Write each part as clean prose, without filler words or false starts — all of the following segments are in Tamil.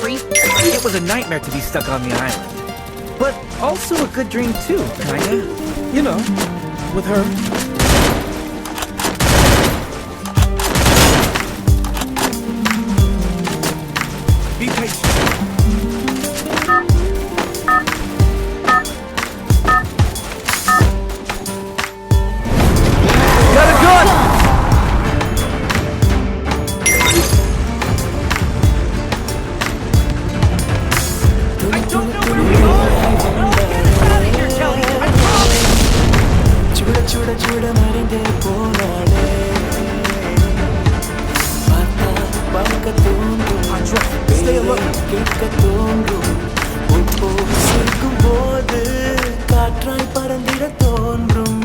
free? It was a nightmare to be stuck on the island. But also a good dream too, kinda. You know, with her. Be patient. Got a gun! I don't know where we are! Well, get us out of here, Kelly! I promise! Chuda chuda chuda marinde ponale. Pata palka tundu. Stay alert. Kekka tundu. Oppo sirkum podu kaatrai parandira tondrum.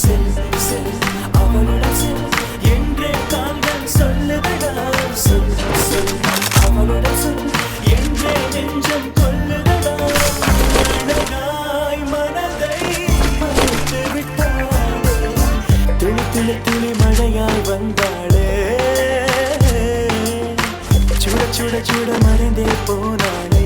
Sel sel avaludam sel endre kaalgal solludada. Sel sel avaludam sel endre nenjam kolludada. Nai manadai maruthu vittaale. Tuli tuli tuli மழையாய் வந்தாளே. சுட சுட சுட மறைந்தே போனாளே.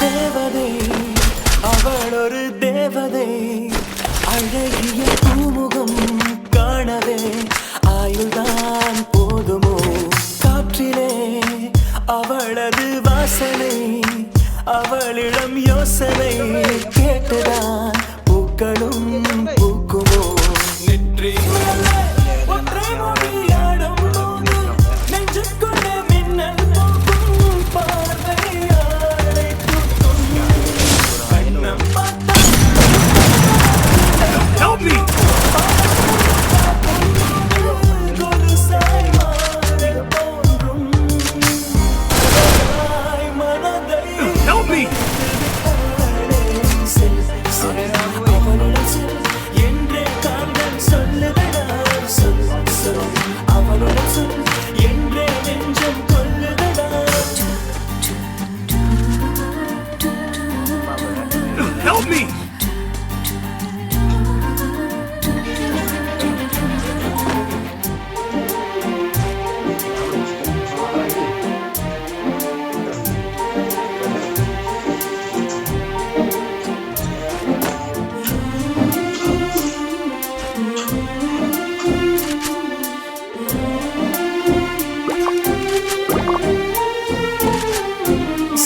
தேவதை அவள் ஒரு தேவதை அழகிய பூமுகம் காணவே ஆயுள்தான் போதுமோ காற்றிலே அவளது வாசனை அவளிடம் யோசனை கேட்டுதான் பூக்களும் பூக்குமோ நெற்றி ஒற்றை மொழியாடும் போது நெஞ்சுக்குள்ளே மின்னல் போக்கும் பார்வையாளை தூக்கும் கண்ணம் பார்த்தா Help me! கொலுசாய் மாறத் தோன்றும் தாய் மனதை Help me! செல் செல் அவளுடன் செல் என்றே கால்கள் சொல்லுதடா சொல் சொல் அவளுடன் சொல் என்றே நெஞ்சம் கொல்லுதடா Help me!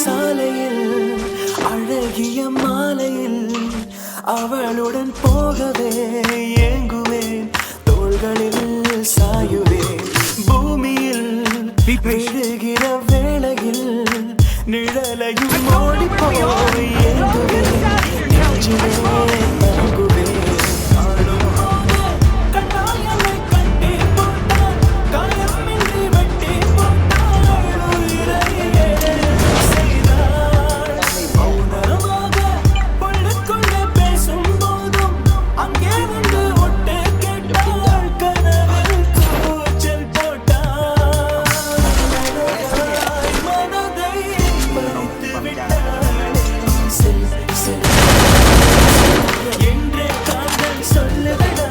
சாலையில் அழகிய மாலையில் அவளுடன் போகவே ஏங்குவேன் தோள்களில் சாயுவேன் பூமியில் விழுகிற வேளையில் நிழலையும் ஓடி போய் ஏங்குவேன் நெஞ்சிலே தங்குவேன் ஆடும் போது கண்ணால் என்னை கட்டி போட்டாள் காயமின்றி வெட்டி போட்டாள் உயிரையே செய்தாள் மௌனமாக உள்ளுக்குள்ளே பேசும் போதும் அங்கே வந்து ஒட்டு கேட்டாள் கனவில் கூச்சல் போட்டாள் மனதை மறைத்து விட்டாள் செல் செல் என்றே காதல் சொல்லுதடா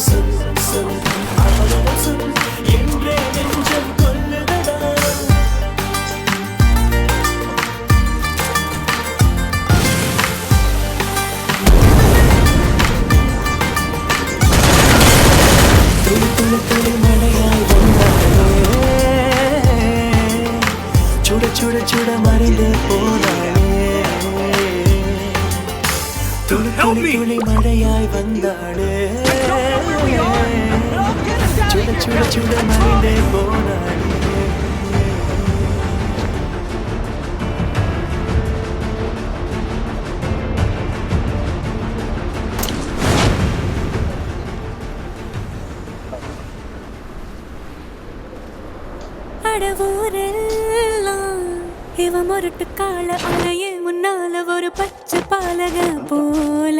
சொல் சொல் அவளுடன் சொல் என்றே நெஞ்சம் கொல்லுதடா துளி துளி துளி மழையாய் வந்தாளே சுட சுட சுட மறைந்து போனாளே துளி துளி துளி மழையாய் வந்தாளே சுட சுட சுட மறைந்தே போனாளே அடவூரெல்லாம் இவ முரட்டு கால அலையே முன்னால ஒரு பச்சை பாலக போல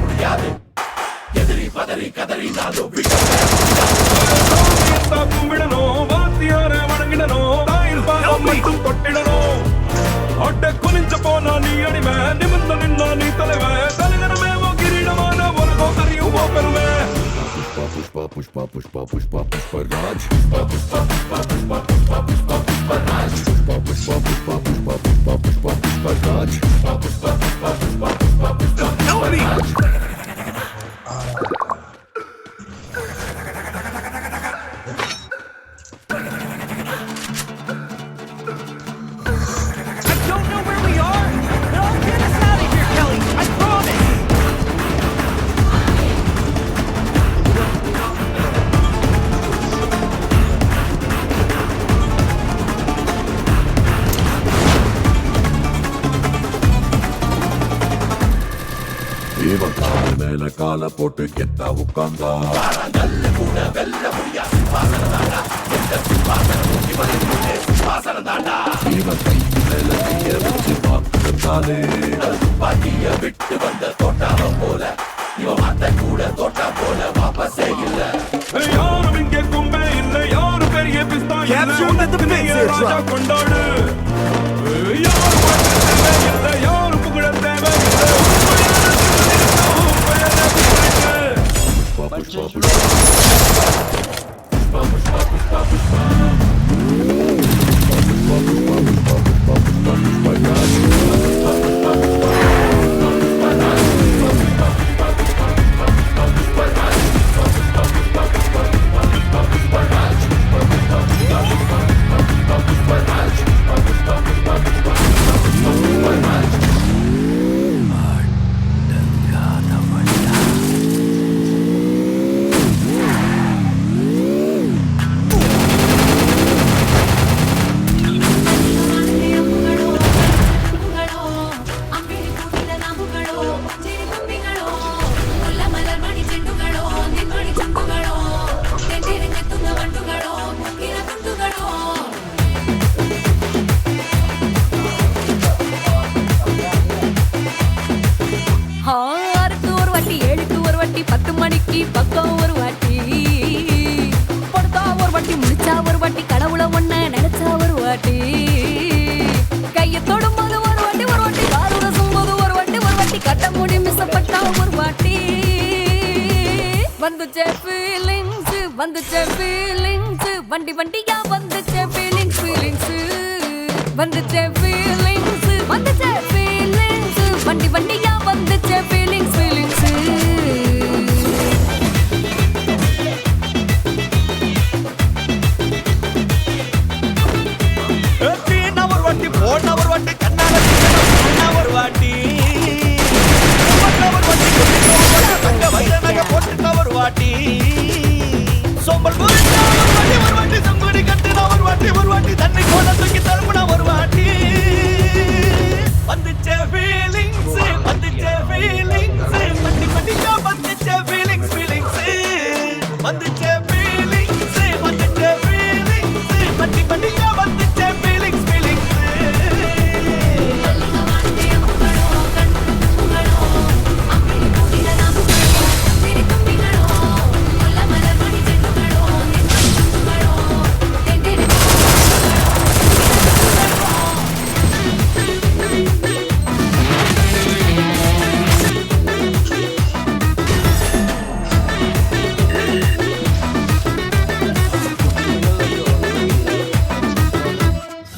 முடியாது எதிரி பதறி கதறி நாளும் கும்பிடணும் வாத்தியார வணங்கிடணும் தாயில் பாகம் மட்டும் தொட்டிடணும் அட்ட குனிஞ்ச போனா நீ அடிமை நிமிர்ந்து நின்னா நீ தலைவன் தலைவனமே கிரீடமான உலகம் தெரியும் பெருமை पुष्पा पुष्पा पुष्पा पुष्पा पुष्पा राज पुष्पा पुष्पा पुष्पा पुष्पा पुष्पा पुष्पा पुष्पा राज पुष्पा पुष्पा पुष्पा पुष्पा पुष्पा पुष्पा पुष्पा राज पुष्पा पुष्पा पुष्पा पुष्पा पुष्पा पुष्पा राज இவன் கால மேல கால போட்டு கெத்தா உட்கார்ந்தா இவன் கை மேல கைய வச்சு பார்த்தாலே பாட்டிய விட்டு வந்த தோட்டாவ போல இவன் மாத்த கூட தோட்டா போல வாபஸே இல்ல யாரும் இங்கே கும்பே இல்லை யாரும் பெரிய பிஸ்தா ராஜா கொண்டாடு யாரும் புகழ தேவை पुष्पा पुष्पा पुष्पा पुष्पा पुष्पा पुष्पा பக்கம் ஒரு வாட்டி படுத்தா ஒரு வாட்டி முடிச்சா ஒரு வாட்டி கடவுளை ஒன்ன நினைச்சா ஒரு வாட்டி கையை தொடும்போது ஒரு வாட்டி காரு ரசும்போது ஒரு வாட்டி கட்ட முடி மிசப்பட்டா ஒரு வாட்டி வந்துச்சே ஃபீலிங்ஸ் வண்டி வண்டியா வந்துச்சே ஃபீலிங்ஸ் வந்துச்சே ஃபீலிங்ஸ் வண்டி வண்டியா வந்துச்சே ஃபீலிங்ஸ் ஓட்ட ஒரு வாட்டி கண்ணால ஒரு வாட்டி தங்க வைர நகை போட்டுட்ட ஒரு வாட்டி சோம்பல் ஒரு வாட்டி சங்குடி கட்டுனா ஒரு வாட்டி தண்ணி கோல தூக்கி தருமுனா ஒரு வாட்டி வந்துச்சே ஃபீலிங்ஸ் பட்டி பட்டியா வந்துச்சே ஃபீலிங்ஸ் வந்துச்சே ஃபீலிங்ஸ் பட்டி பட்டியா வந்துச்சே ஃபீலிங்ஸ்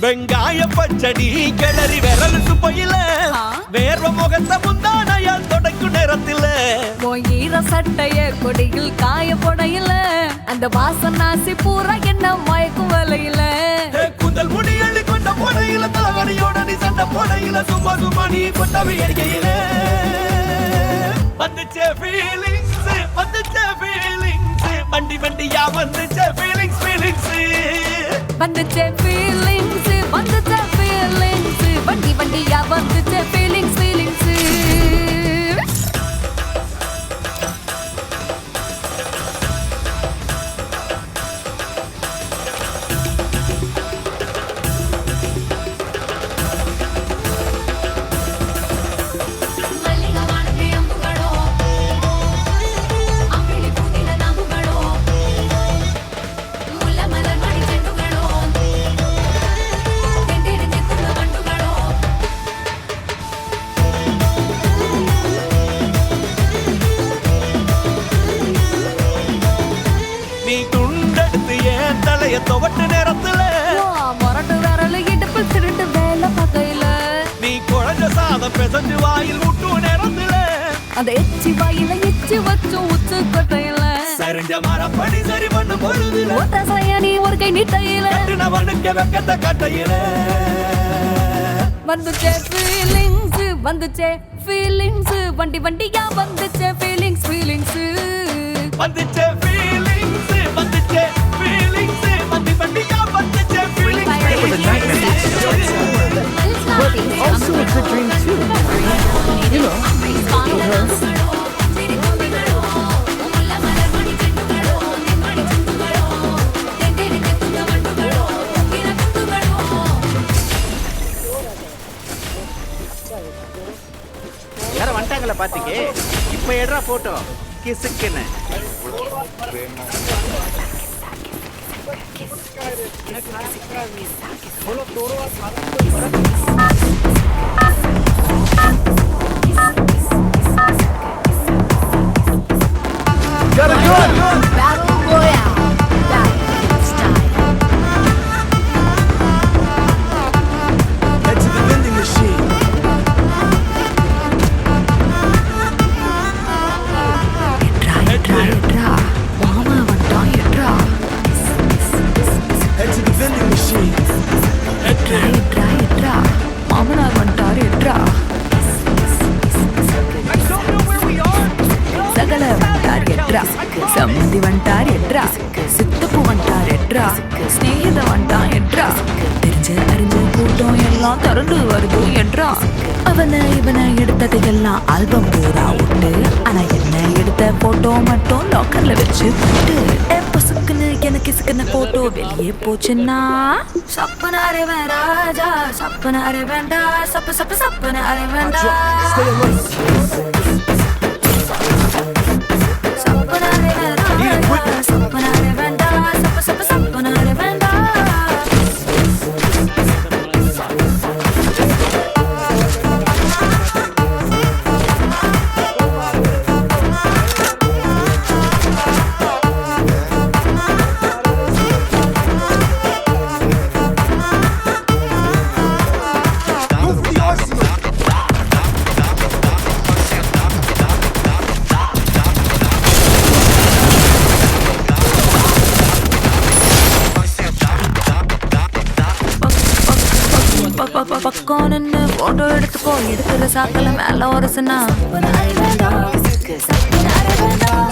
வெங்காய பச்சடி கிளறி விரல் சுப்பையில வேர்வ முகத்த முந்தானையால் தொடக்கும் நேரத்தில ஈர சட்டைய கொடியில் காய போடையில அந்த வாசனாசி பூரா என்ன மயக்கும் வலையில கூந்தல் முடியள்ளி கொண்ட போடையில தலைவலியோட நீ சண்டை போடையில சும்மா நீ கொண்டவை எரிக்கையில வந்துச்சே ஃபீலிங்ஸ் வண்டி வண்டியா வந்துச்சே ஃபீலிங்ஸ் வந்துச்சே ஃபீலிங்ஸ் வண்டி வண்டியா வந்துச்சே ஃபீலிங்ஸ் அத பெசஞ்சு வாயில் விட்டு நேரத்துல அந்த எச்சி வாயில எச்சி வச்சோம் உச்சு கொட்டையில சரிஞ்ச மரப்படி சரி பண்ண பொழுதுல ஒத்த சயனி ஒரு கை நீட்டையில கட்டினவனுக்கு வெக்கத்த கட்டையில வந்துச்சே ஃபீலிங்ஸ் வந்துச்சே ஃபீலிங்ஸ் வண்டி வண்டியா வந்துச்சே ஃபீலிங்ஸ் ஃபீலிங்ஸ் வந்துச்சே ஃபீலிங்ஸ் வந்துச்சே ஃபீலிங்ஸ் வண்டி வண்டியா வந்துச்சே feelings It was a nightmare to be stuck somewhere, but also a good dream too. You know, with her. யாரும் வந்துட்டாங்களா பாத்தீங்க? இப்ப எடுறா photo கிசுக்குன்னு. Battle Royale. Battle style. Head to the vending machine. மாமா வந்துட்டான் எட்ரா Head to the vending machine. எட்ரா மாமனார் வந்துட்டாரு எட்ரா சகல வந்துட்டார் எட்ரா சம்மந்தி வந்துட்டார் எட்ரா சித்தப்பு வந்துட்டார் எட்ரா ஸ்நேகித வந்துட்டான் எட்ரா தெரிஞ்ச அறிஞ்ச கூட்டம் எல்லாம் திரண்டு வருது எட்ரா இவனை எடுத்தது எல்லாம் ஆல்பம் பூரா விட்டு ஆனா என்ன எடுத்த போட்டோ மட்டும் லாக்கர்ல வச்சு விட்டு பொசுக்குன்னு எனக்கு இசுக்குன்னு போட்டோ வெளியே போச்சுன்னா சப்பனாரே ராஜா சப்பனாரே வேண்டா சப்பு சப்பு சப்பனாரே வேண்டா சப்பனாரே ராஜா சப்பனாரே வேண்டா சப்பு சப்பு சப்பனாரே வேண்டா பக்கம் நின்று போட்டோ எடுத்துக்கோ எடுக்கிற சாக்கல மேல ஒரு சின்ன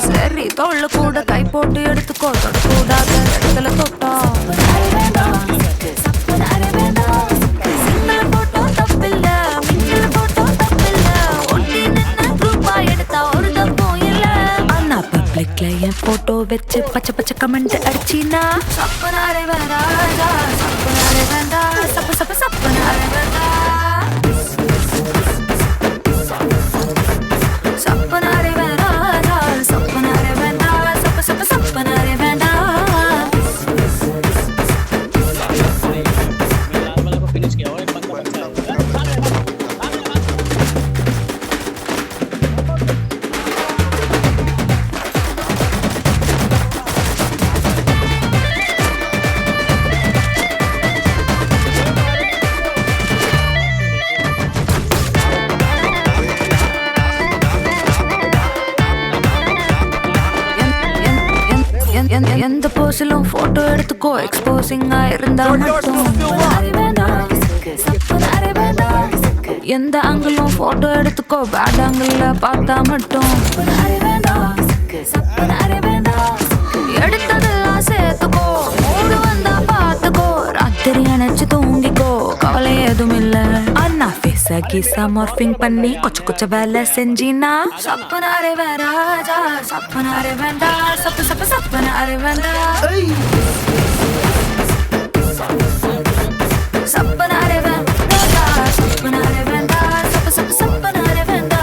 சரி தோல்ல கூட கை போட்டு எடுத்துக்கோ தொடக்கூடாத இடத்துல தொட்டோ போட்டோ தப்பில்ல மிஞ்சில போட்டோ தப்பில்ல ஒட்டி நின்று குரூப்பா எடுத்தா ஒரு தப்பும் இல்ல ஆனா பப்ளிக்ல என் போட்டோ வச்சு பச்சை பச்சை கமெண்ட் அடிச்சினா சப்பனாரே வேண்டா சப்பனாரே வேண்டா சப்பு சப்பு சப்பனாரே வேண்டா சப்பனாரே வேண்டா சப்பனாரே வேண்டா சப்பு சப்பு சப்பனாரே வேண்டா எந்த போஸிலும் போட்டோ எடுத்துக்கோ எக்ஸ்போசிங்கா இருந்தா மட்டும் எந்த ஆங்கிளும் போட்டோ எடுத்துக்கோ பேட் ஆங்கிள் பார்த்தா மட்டும் எடுத்ததெல்லாம் சேர்த்துக்கோ மூடு வந்தா பார்த்துக்கோ ராத்திரி அணைச்சு தூங்கிக்கோ கவலை எதுவும் இல்ல அண்ணா ஃபேஸ கீசா மார்பிங் பண்ணி கொச்ச கொச்ச வேலை செஞ்சினா சப்பனாரே ராஜா சப்பனாரே வேண்டா சப்பு சப்பு சப்பனாரே வேண்டா சப்பனாரே வேண்டா சப்பனாரே வேண்டா சப்பு சப்பு சப்பனாரே வேண்டா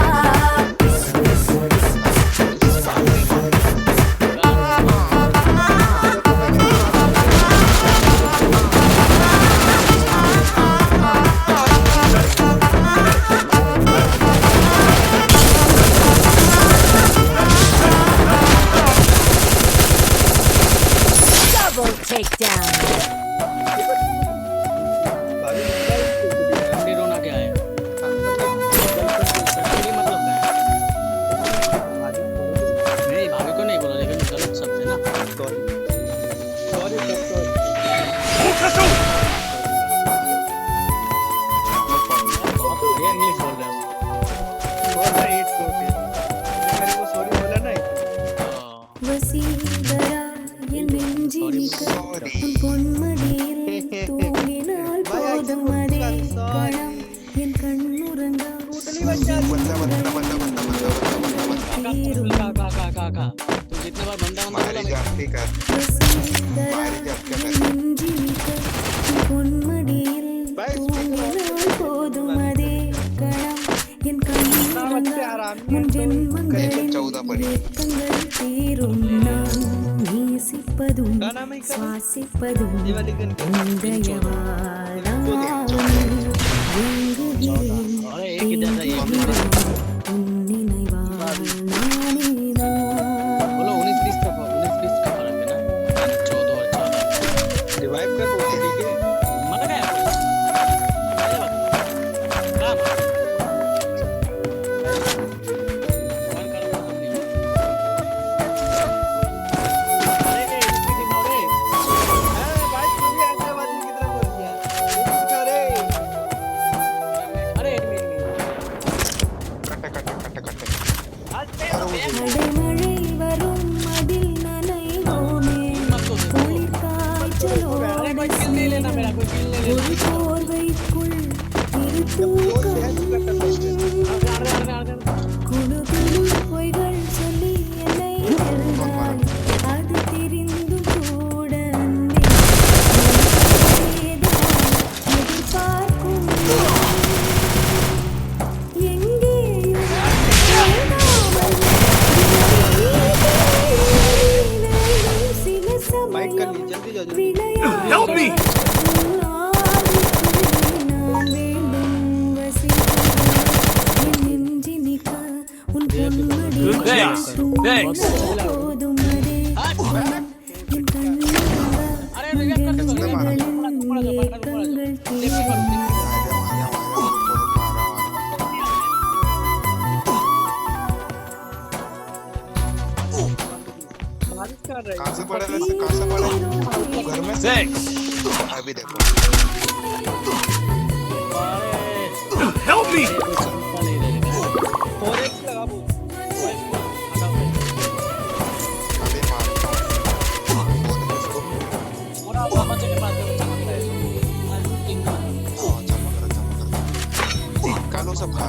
Takedown. தீரும் मारी जाती कर मारी जाती कर பொன்மடியில் தூங்கினால் போதும் அதே கணம் என் கண்ணில் முன் ஜென்மங்களில் 14 पड़ी ஏக்கங்கள் தீரும் நான் நேசிப்பதும் சுவாசிப்பதும் உந்தைய வாழாமல் எங்குகிறேன் உன் நினைவால் நானே நான் रिवाइव कर वो ठीक है அடைமழை வரும் அதில் நனைவோமே குளிர் காய்ச்சலோடு ஒரு போர்வைக்குள் இரு தூக்கம் குழு குழு பொய்கள் சொல்லி என்னை வெல்வாய் அது தெரிந்தும் கூட அன்பே எதிர்பார்க்கும் எங்கேயும் Help me! Thanks. Thanks. कहाँ से पड़ा घर में Thanks. अभी देखो Help me! अभी मारता हूँ बहुत इसको कालो सब खा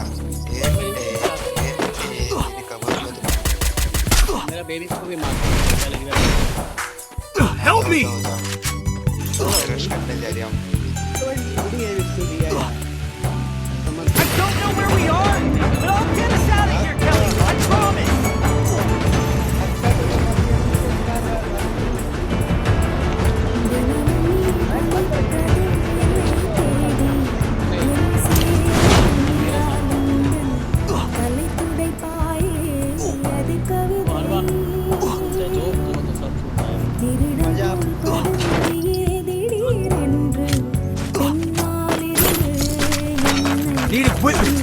मेरा बेबी को भी मार Help me! रश करने जा रही हूँ I don't know where we are, but I'll get us out of here, Kelly. I promise. Need equipment.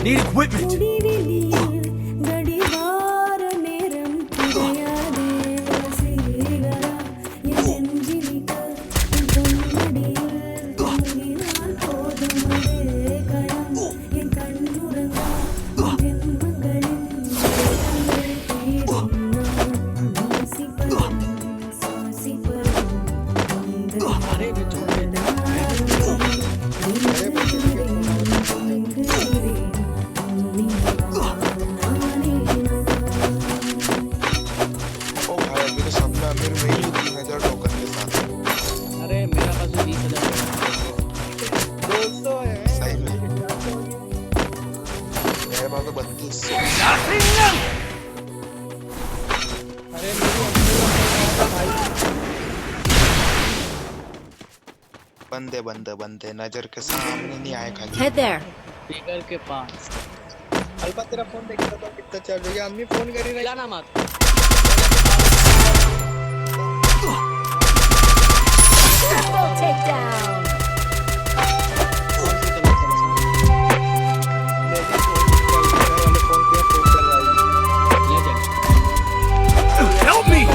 Need equipment. अरे मेरा पास 20,000 मेरे पास तो 32 अरे मेरी बंदे बंदे बंदे नजर के सामने नहीं आए खाली Head there. फिगर के पास अल्फा तेरा फोन देखता था कितना चल रही है अम्मी फोन करी रही जाना मत Double takedown. Help me!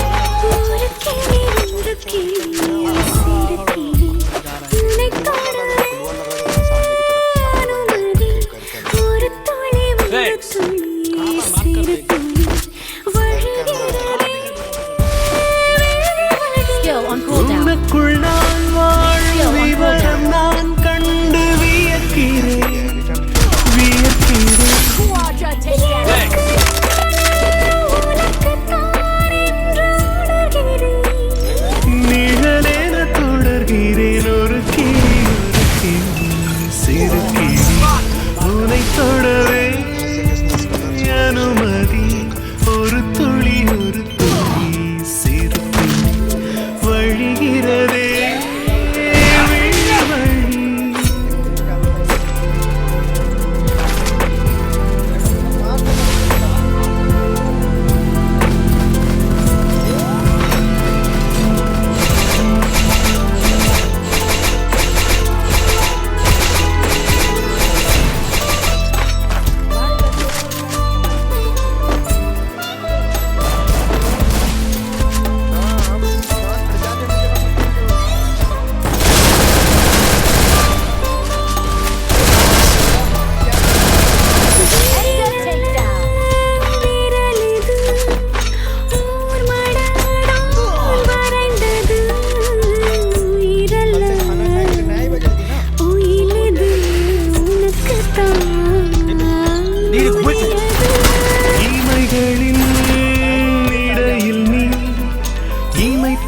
Thanks.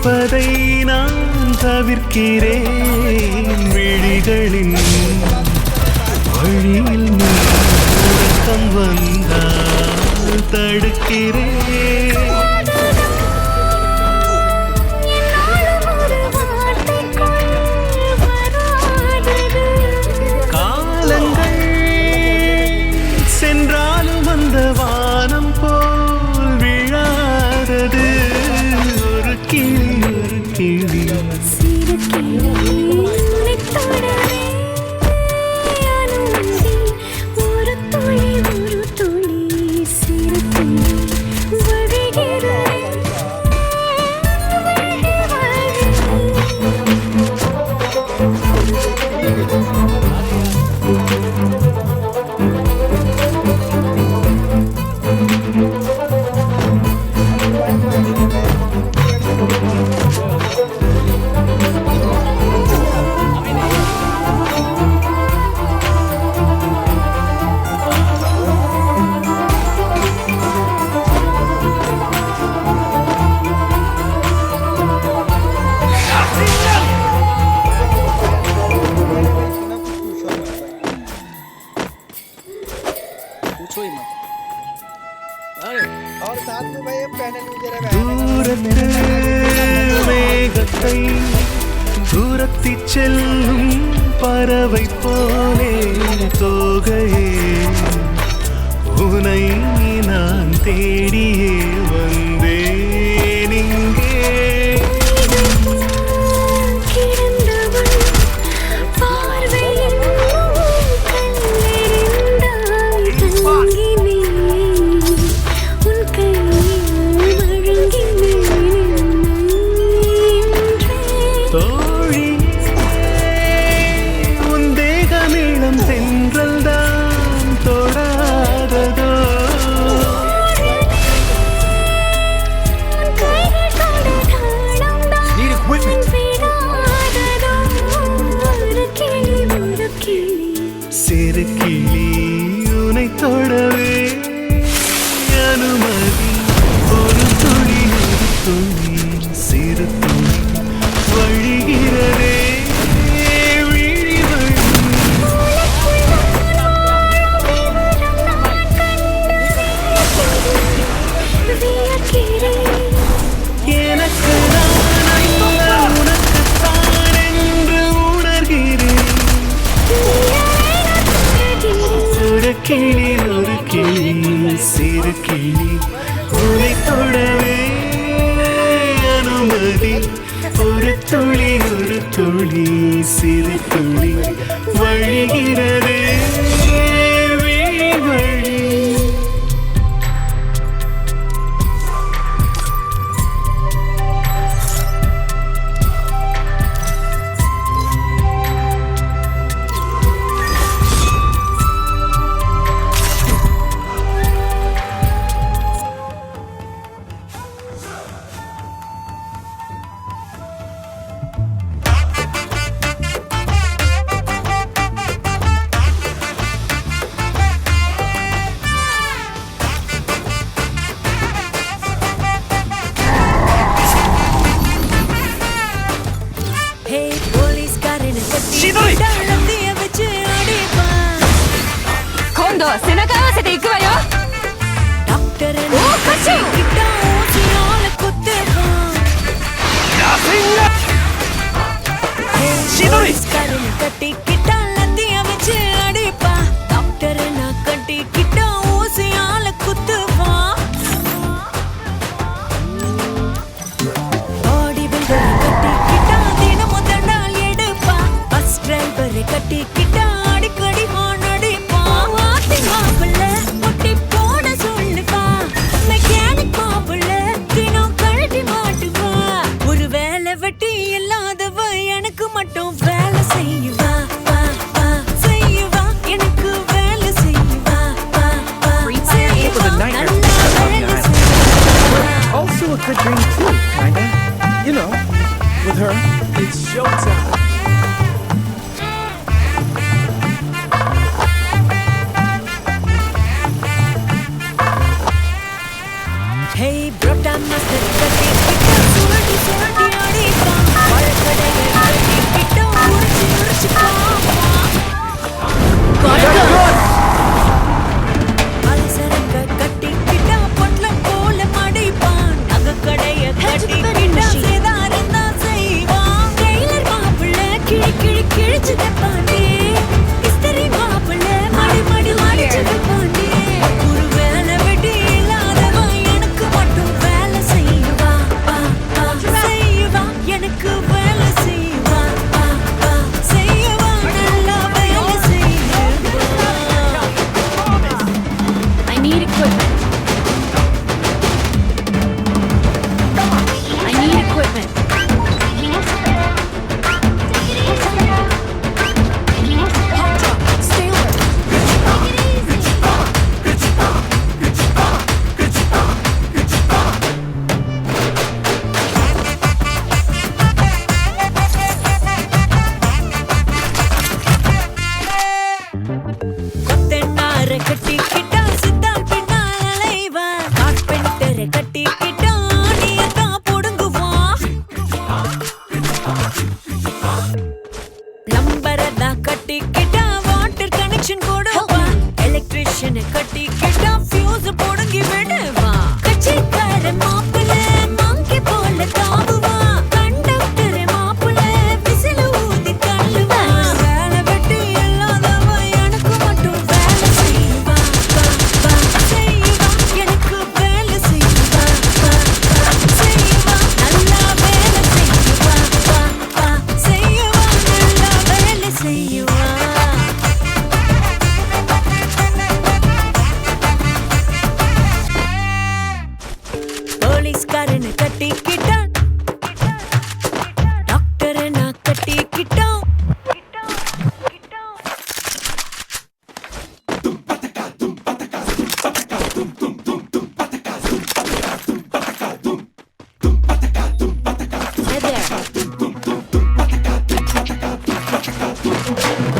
சிரிப்பதை நான் தவிர்க்கிறேன் விழிகளின் வழியில் நீ உறக்கம் வந்தால் தடுக்கிறேன் காலங்கள் சென்றாலும் அந்த வானம் போல் விழாதது ஒரு கிளி தூரத்து மேகத்தை தூரத்தி செல்லும் பறவை போலே தோகையே உனை நான் தேடியே வந்தேன் இங்கே சிறு கிளி உனை தொடவே அனுமதி ஒரு துளி சிறு துளி வழிகிறதே விழி எனக்கு நான் உனக்குத்தான் என்று உணர்கிறேன் ஒரு கிளி சிறு கிளி உனை தொடவே அனுமதி ஒரு துளி சிறு துளி வழிகிறதே விழி வழி今度は背中合わせていくわよ。Good drink too, kinda. You know, with her. It's showtime. Hey, bro, I'm not the அல்சரங்க கட்டிக்கிட்டா பொட்டலம் போல மடிப்பான் நகைக்கடைய கட்டிக்கிட்டா சேதாரந்தா செய்வான் டெய்லர் மாப்பிள்ள கிழி கிழி கிழிச்சு தப்பானே இஸ்திரி மாப்பிள்ள மடி மடி மடிச்சு தப்பானே ஒரு வேலை வெட்டி இல்லாதவன் எனக்கு மட்டும் வேலை செய்வா செய்வா எனக்கு வேலை செய்வா செய்வா நல்லா வேலை செய்வா I need equipment. I need equipment. Stay alert. Take it easy. கொத்தனார கட்டிக்கிட்டா சித்தால் பின்னால் அலைவான் கார்பெண்டரை கட்டிக்கிட்டா நீயத்தான் புடுங்குவான் பிளம்பரதா கட்டிக்கிட்டா வாட்டர் கனெக்ஷன் போடுவான் எலக்ட்ரிஷியனை கட்டிக்கிட்டா ஃபியூஸ் புடுங்கி விடுவான் கட்சிக்கார மாப்பிள்ள மாங்கி போல தாவுவான் கண்டக்டர் மாப்பிள்ள விசில் ஊதி தள்ளுவான் வேலை வெட்டி இல்லாதவன் எனக்கு மட்டும் வேலை செய்வா செய்வா எனக்கு வேலை செய்வா செய்வா நல்லா வேலை செய்வா செய்வா நல்லா வேலை செய்வா போலீஸ்காரனை கட்டிக்கிட்டான் டாக்டரை நான் கட்டிக்கிட்டான்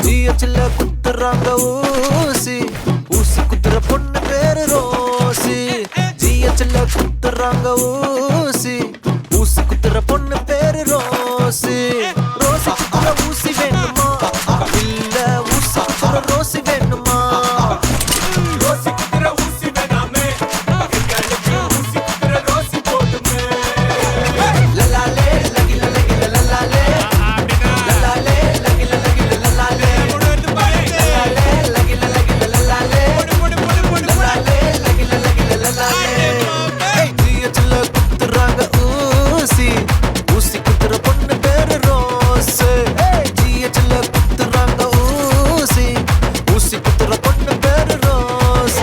ஜிஹெச்ல குத்துறாங்க ஊசி ஊசி குத்துற பொண்ணு பேரு ரோசி ஜிஹெச்ல குத்துறாங்க ஊசி ஊசி குத்துற பொண்ணு பேரு ரோசி ரோசி குத்துற ஊசி வேணுமா இல்ல ஊசி குத்துற ரோசி வேணுமா ரோசி குத்துற ஊசி வேணாமே ஊசி குத்துற ரோசி போடுமே லலாலே லகில லகில லலாலே லலாலே லகில லகில லலாலே லலாலே லகில லகில லலாலே லலாலே லகில லகில லலாலே ஜிஹெச்ல குத்துறாங்க ஊசி ஊசி குத்துற பொண்ணு பேரு ரோஸ் ஜிஹெச்ல குத்துறாங்க ஊசி ஊசி குத்துற பொண்ணு பேரு ரோஸ்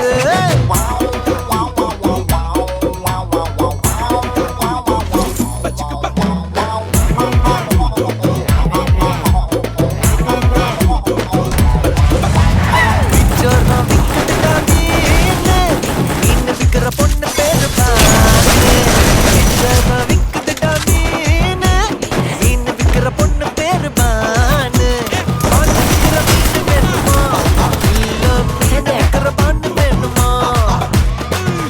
பிச்சர்னா விக்கெட்டுடா மீன் விக்கிற பொண்ணு பேரு பாரு பிச்சர்னா விக்கெட்டுடா மீன் விக்கிற பொண்ணு பேரு பானு பானு விக்கிற மீன் வேணுமா இல்ல மீன் விக்கிற பானு வேணுமா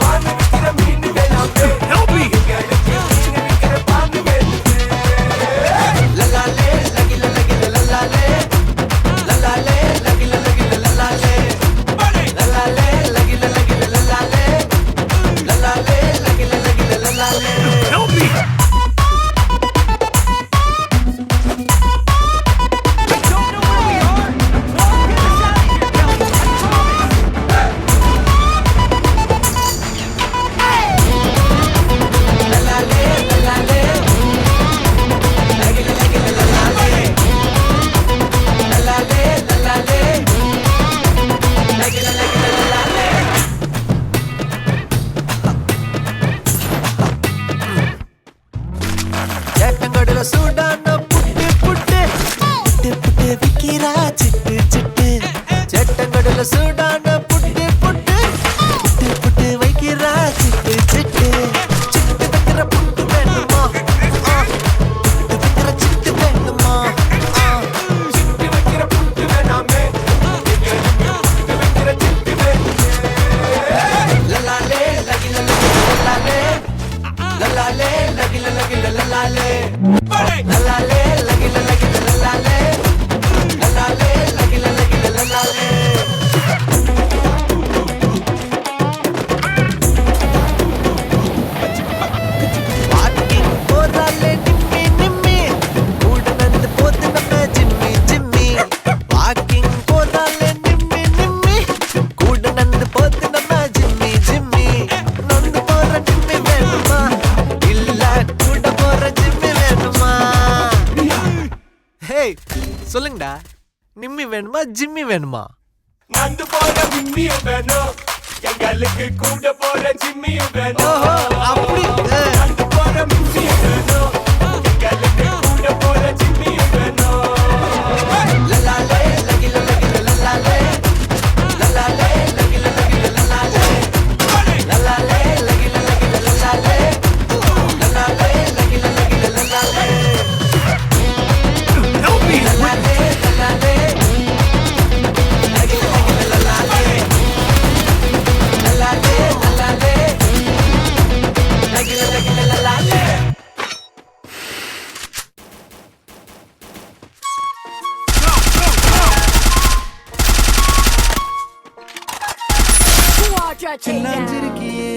பானு விக்கிற மீன் வேணாமே மீன் விக்கிற பானு வேணுமே லலாலே லகில லகில லலாலே லலாலே லகில லகில லலாலே லலாலே லகில லகில லலாலே லலாலே லகில லகில லலாலே லலாலே லலாலே லகில லகில லலாலே லலாலே லலாலே லகில லகில லலாலே சேட்டங்கடல சூடான புட்டு புட்டு புட்டு புட்டு விக்கிறா சிட்டு சிட்டு சேட்டங்கடல சூடான புட்டு புட்டு புட்டு புட்டு வைக்கிறா சிட்டு சிட்டு சிட்டு வைக்கிற புட்டு வேணுமா புட்டு வைக்கிற சிட்டு வேணுமா சிட்டு வைக்கிற புட்டு வேணாமே புட்டு வைக்கிற சிட்டு வேணுமே லலாலே லகில லகில லலாலே லலாலே லகில லகில லலாலே லலாலே லகில லகில லலாலே சொல்லுங்கடா, நிம்மி வேணுமா ஜிம்மி வேணுமா? நந்து போற மிம்மியும் வேணும், எங்களுக்கு கூட போற ஜிம்மியும் வேணும். ஓஹோ, அப்படி நந்து போற மிம்மியும் வேணும், எங்களுக்கு கூட போற ஜிம்மியும் வேணும். லலாலே லகில லகில லலாலே, லலாலே லகில லகில லலாலே, லலாலே லகில லகில லலாலே, லலாலே லகில லகில லலாலே. லலாலே லலாலே சில்லாஞ்சிருக்கியே,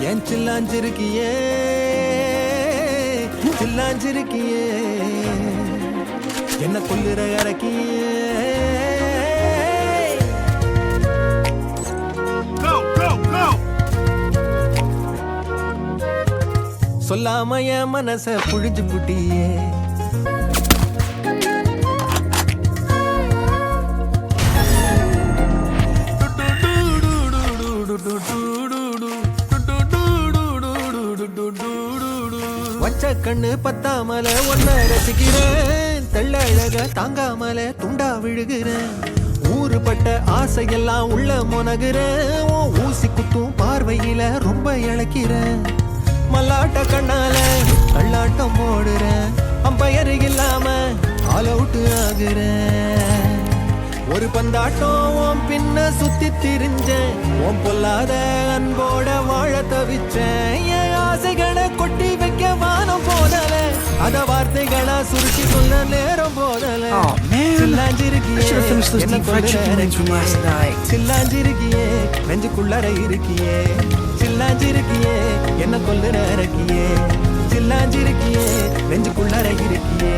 ஏன் சில்லாஞ்சிருக்கியே, சில்லாஞ்சிருக்கியே, என்ன கொல்லுற இறக்கியே. சொல்லாம என் மனச புழிஞ்சு புட்டியே. வச்ச கண்ணு பத்தாமல ஒன்ன ரசிக்கிறேன், தெள்ளழக தாங்காமல துண்டா விழுகிறேன். ஊறுபட்ட ஆசையெல்லாம் உள்ள மொனகுறேன், ஊசி குத்தும் பார்வையில ரொம்ப இழக்கிறேன். மல்லாட்ட கண்ணால கள்ளாட்டம் போடுறேன், அம்பயரு இல்லாம ஆல் அவுட் ஆகுறேன். ஒரு பந்தாட்டம் பின்ன சுத்தி திரிஞ்சேன், உன் பொல்லாத அன்போட வாழ தவிச்சேன். என் ஆசைகளை கொட்டி வைக்க வானம் போதல, அத வார்த்தைகளா சுருட்டி சொல்ல நேரம் போதல. சில்லாஞ்சிருக்கியே, என்ன சில்லாஞ்சிருக்கியே, நெஞ்சுக்குள்ளற இருக்கியே. சில்லாஞ்சிருக்கியே, என்ன கொல்லுற இறக்கியே. சில்லாஞ்சிருக்கியே, நெஞ்சுக்குள்ளற இருக்கியே.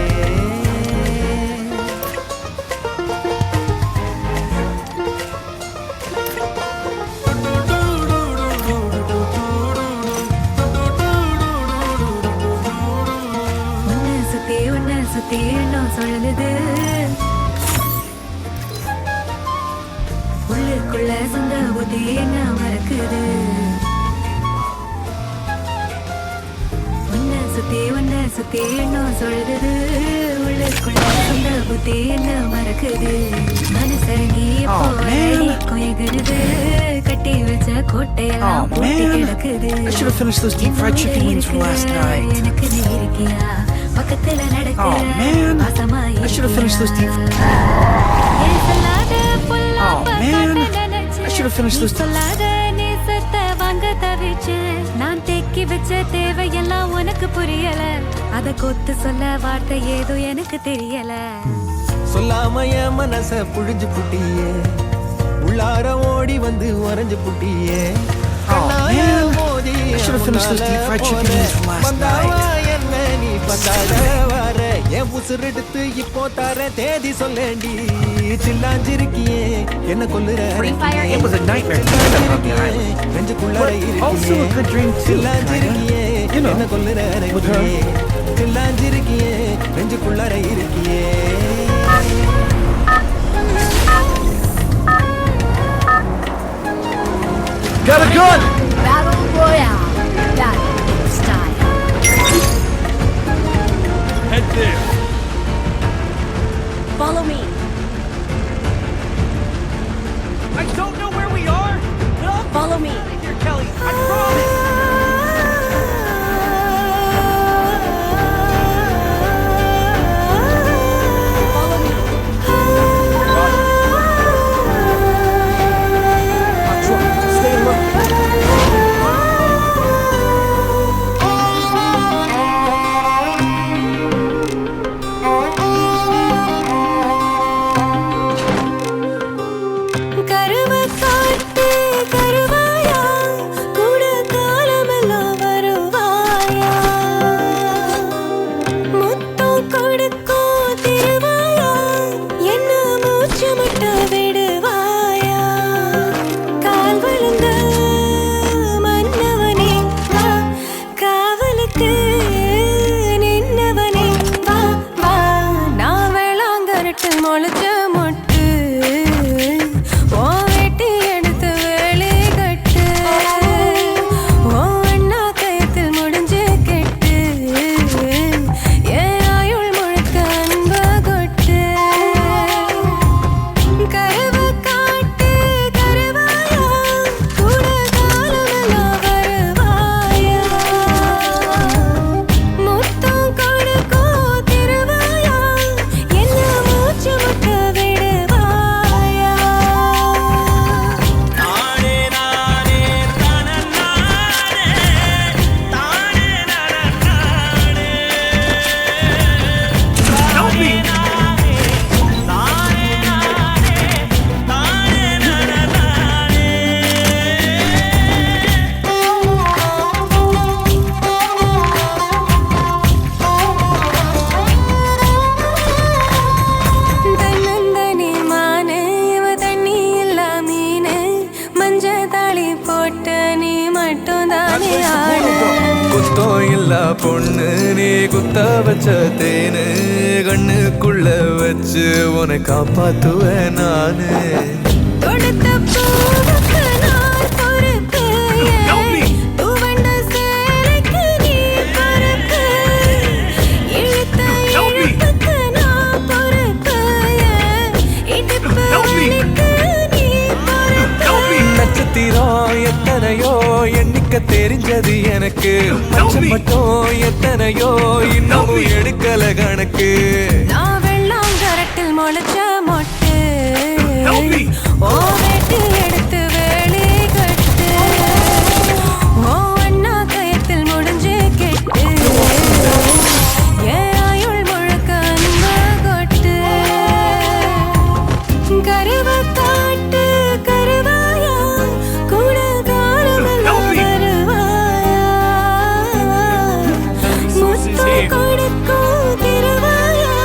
சுத்தி என்ன சொல்லுது, உள்ளுக்குள்ள சொந்த புத்தி என்ன மறக்குது. உன்னை சுத்தி என்ன சொல்லுது, உள்ளுக்குள்ள சொந்த புத்தி என்ன மறக்குது. மனசரங்கி கொயகுது, கட்டி வச்ச கோட்டையெல்லாம் போட்டி கிடக்குது. எனக்கு நீ இருக்கியா பக்கத்துல நடக்கிற பாசமா சொல்லாத நேசத்தை வாங்க தவிச்சேன். நான் தேக்கி வச்ச தேவையெல்லாம் உனக்கு புரியல, அத கொத்து சொல்ல வார்த்தை ஏதோ எனக்கு தெரியல. சொல்லாம என் மனச புழிஞ்சு புட்டியே, உள்ளார ஓடி வந்து உறைஞ்சு புட்டியே. மோதி என்ன நீ பந்தாட வர, என் உசுரெடுத்து இப்போ தர தேதி சொல்லேண்டி. சில்லாஞ்சிருக்கியே, என்ன கொல்லுற It was a nightmare to be stuck on the island, நெஞ்சுக்குள்ளார but also a good dream too, சில்லாஞ்சிருக்கியே, you know, என்ன கொல்லுற with her. சில்லாஞ்சிருக்கியே, நெஞ்சுக்குள்ளார இருக்கியே. Got a gun! Battle Royale, battle style. Head there. Follow me. I don't know where we are, but I'll Follow me. get here, Kelly. I promise. Follow me. Stay low. போட்ட நீ மட்டும் தானே ஆளு குத்தம் இல்ல பொண்ணு நீ குத்த வச்ச தேனு கண்ணுக்குள்ள வச்சு உன்னை காப்பாத்துவேன் நானு கொடுத்த பூவுக்கு நான் பொறுப்பு தூவண்ட சேலைக்கு நீ பொறுப்பு இழுத்த இழுப்புக்கு நான் பொறுப்பு இடுப்பு வலிக்கு நீ பொறுப்பு நட்சத்திரம் எத்தனையோ எண்ணிக்க தெரிஞ்சது எனக்கு மச்சம் மட்டும் எத்தனையோ இன்னமும் எடுக்கல கணக்கு நான் வெள்ளாங்கரட்டில் முளைச்ச மொட்டு ஓ வெட்டி எடுத்து வேலி கட்டு ஓ அண்ணா கயத்தில் முடிஞ்சு கெட்டு ஏன் ஆயுள் முழுக்க அன்பு கொட்டு கருவ காட்டு கருவாயா கூட காலமெல்லாம் வருவாயா முத்தம் கொடுக்கும் திருவாயா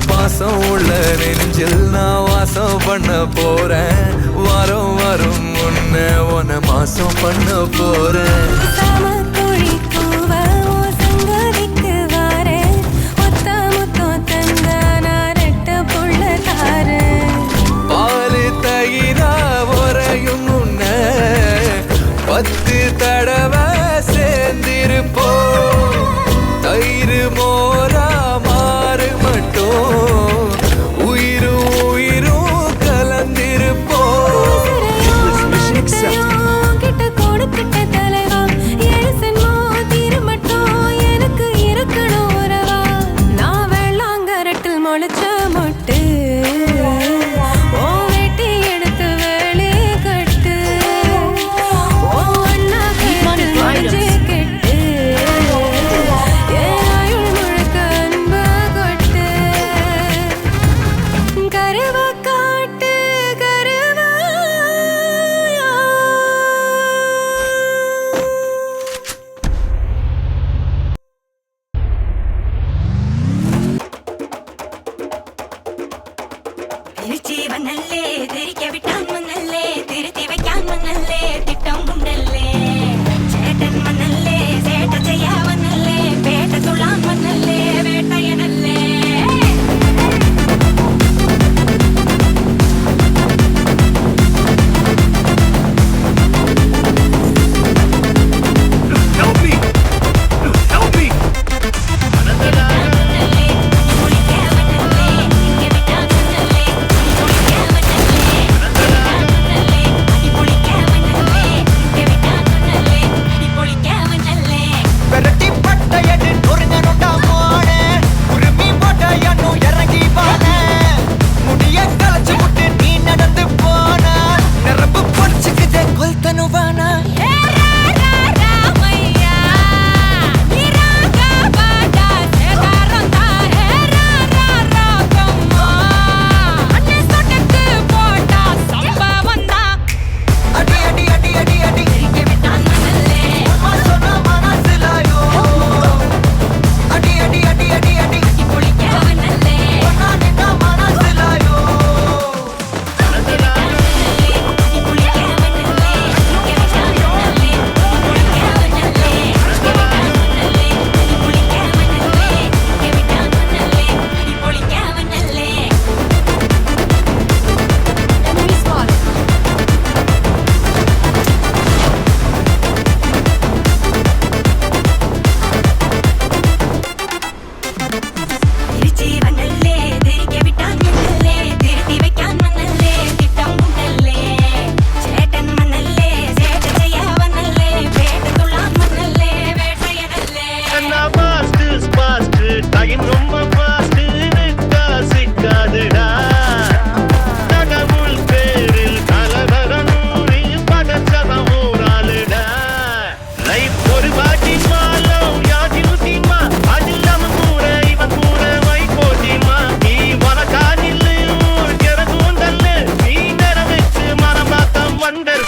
பாசம் உள்ள நெஞ்சில் நான் வாசம் பண்ண போறேன் வாரம் வரும் முன்ன உன்னை மாசம் பண்ண போறேன் சாமக்குழி கூவ ஓ சங்கதிக்கு வாரேன் ஒத்த முத்தம் தந்த நான் ரெட்ட புள்ள தாரேன் பாலு தயிரா உரையும் முன்ன 10 தடவை சேர்ந்திருப்போம் தயிர் மோரா மாறு மட்டும் உயிரும் உயிரும் கலந்திருப்போம் கிட்ட கொடுக்கிட்ட தலைவா எழுசு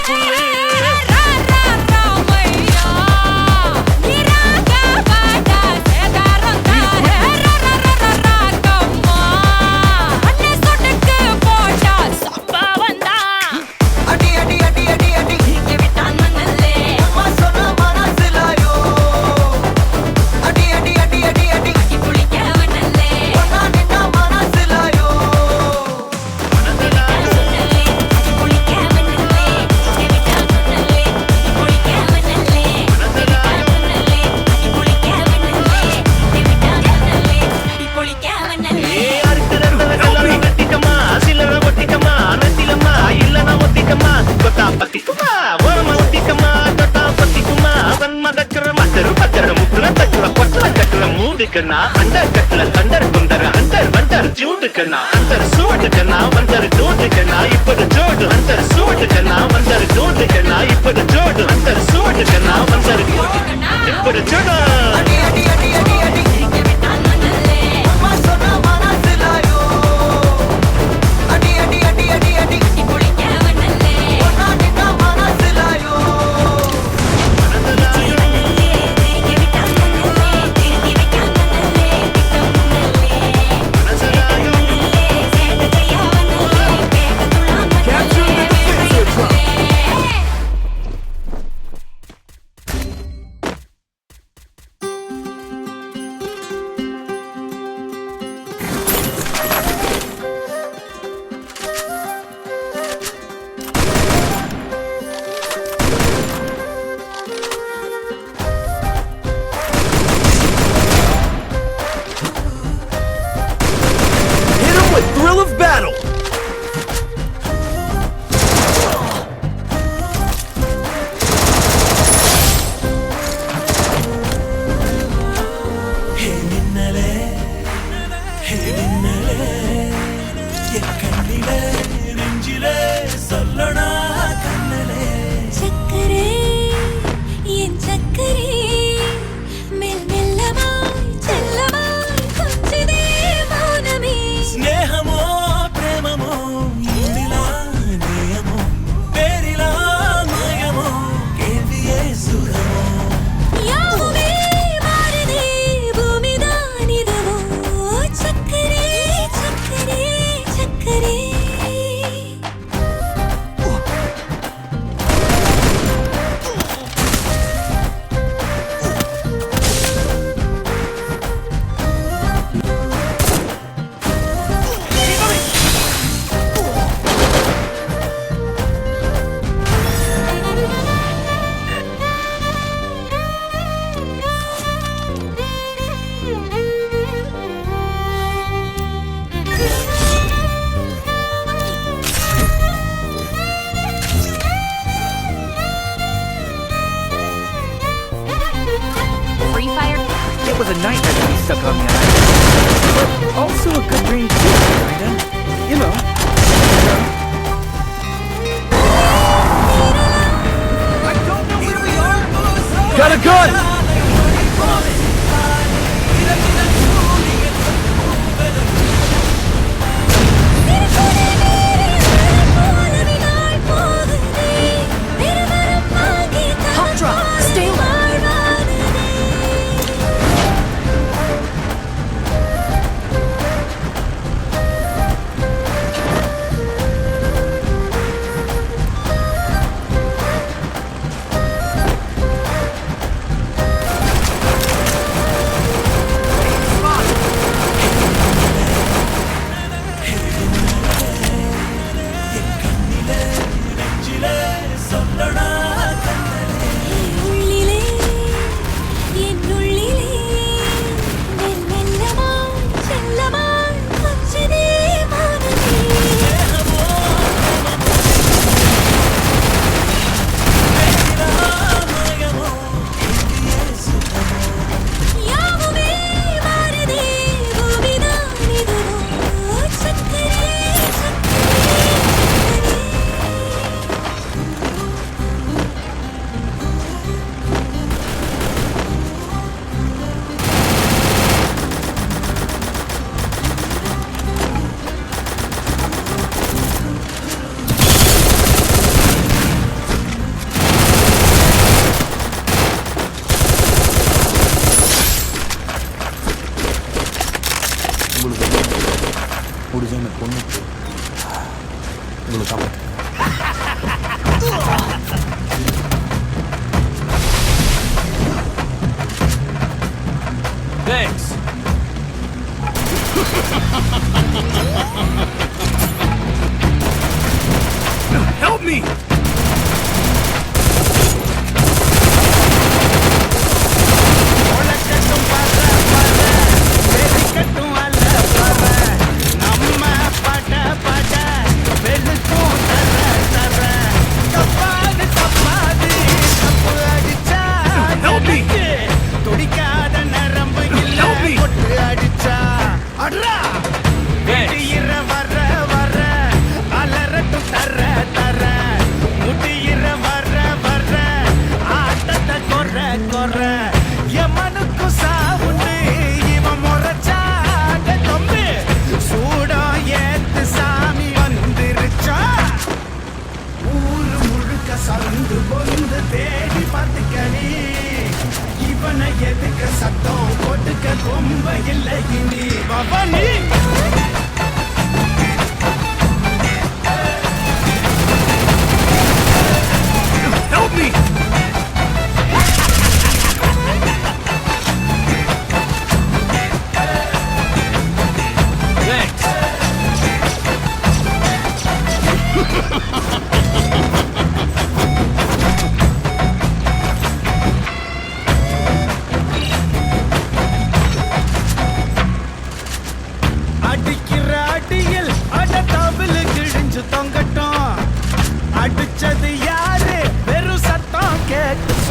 புல்லு அடி அடி அடி அடி அடி அம்மா சொன்ன மனசிலாயோ அடி அடி அடி அடி அடி ஒன்னா நின்னா மனசிலாயோ அண்டர் கட்டல தண்டர் குண்டர் அண்டர் வண்டர் ஜூட்டுக்கண்ணா அண்டர் சூட்டுக்கண்ணா வண்டர் ஜூட்டுக்கண்ணா இப்படி ஜோடு அண்டர் சூட்டுக்கண்ணா வண்டர் ஜூட்டுக்கண்ணா இப்படி ஜோடு அண்டர் சூட்டுக்கண்ணா வண்டர் இப்படி ஜோடு அடி அடி அடி அடி அடி அம்மா சொன்ன மனசிலாயோ அடி அடி அடி அடி அடி ஒன்னா நின்னா மனசிலாயோ Hit him with thrill of battle. சக்கரே என் சக்கரே மெல் மெல்லமாய் செல்லமாய் கொஞ்சிதே மௌனமே స్నేహమో ప్రేమమో ఇందిలా నేయమో పేరిలా మాయమో కేవియే సుఖమో யாவுமே மாறுதே பூமிதான் இதுவோ சக்கரே சக்கரே சக்கரே Free fire? It was a nightmare to be stuck on the island. But also a good dream too, kinda. You know. Got a gun! Hot drop, stay low.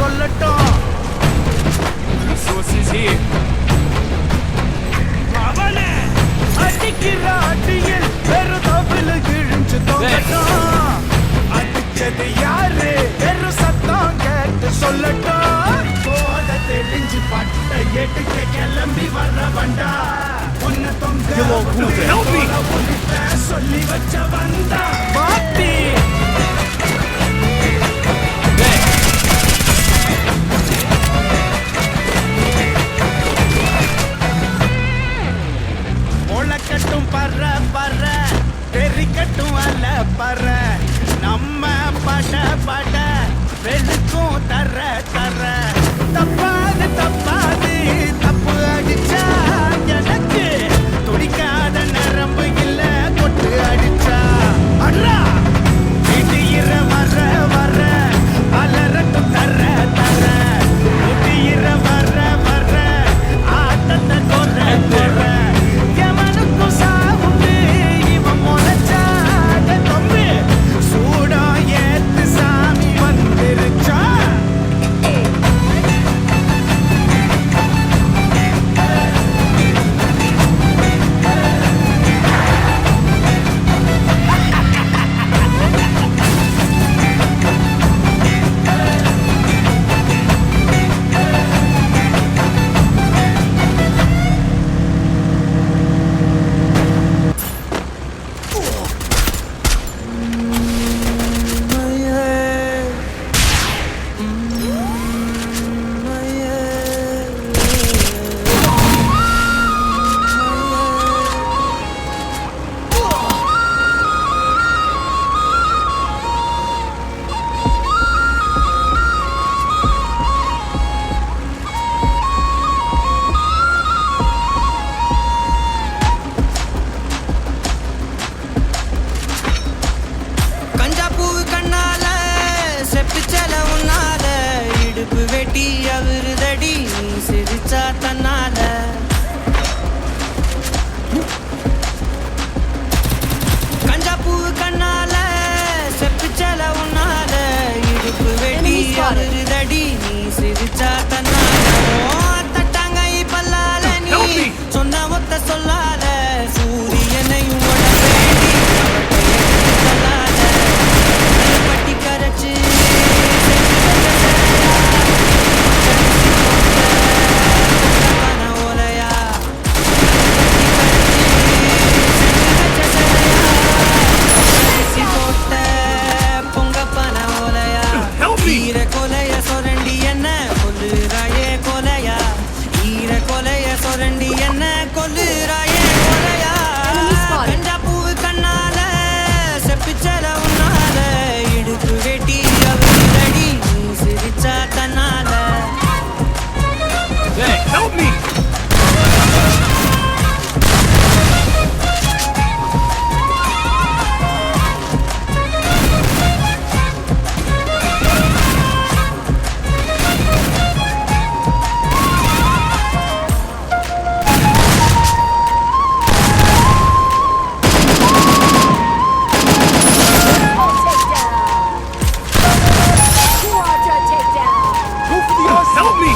சொல்லட்டும். Resources here. அவனே அடிக்கிற அடியில் வெறும் தவில கிழிஞ்சு தொங்கட்டும். அடிச்சது யாரு வெறும் சத்தம் கேட்டு சொல்லட்டும். போத தெரிஞ்சு பட்ட எடுக்க கிளம்பி வர வண்டா. உன்னை தொங்க சொல்லி வச்ச வந்தா பாட்டி. முளைக்கட்டும் பற பற தெரிக்கட்டும் அல்ல பற. நம்ம பட பட வெளுக்கும் தர தர. தப்பாது தப்பாது தப்பு அடிச்சா எனக்கு துடிக்காத நரம்பு இல்ல கொட்டு அடிச்சா. அண்ணா இடியிற வர வர அலரட்டும் தர தர. இடியிற வர வர ஆட்டத்தை கொற கொற. எவனுக்கும் சாவுண்டு இவன் முளைச்சாட தம்பி. சூடம் ஏத்து சாமி வந்துருச்சா. கஞ்சா பூவு கண்ணால செப்பிச்சல உன்னால இடுப்பு வெட்டி அவருதடி நீ சிரிச்சா தன்னால. கஞ்சா பூவு கண்ணால செப்பிச்சல உன்னால இடுப்பு வெட்டி அவருதடி நீ சிரிச்சா தன்னால. தட்டாங்கை பல்லால நீ சொன்ன ஒத்த சொல்லால சூரியனையும் பட்டி கரைச்சு ஓலையா போட்ட பொங்க பன ஓலையா. ஈர கொலைய சொரண்டி என்ன கொல்லுறாயே கொலையா. ஈர கொலைய சொரண்டி என்ன கொல்லுறாயே கொலையா. கஞ்சா பூவு கண்ணால செப்பிச்சல உன்னால இடுப்பு வெட்டி அவருதடி நீ சிரிச்சா தன்னால. Hey, help me! Help me!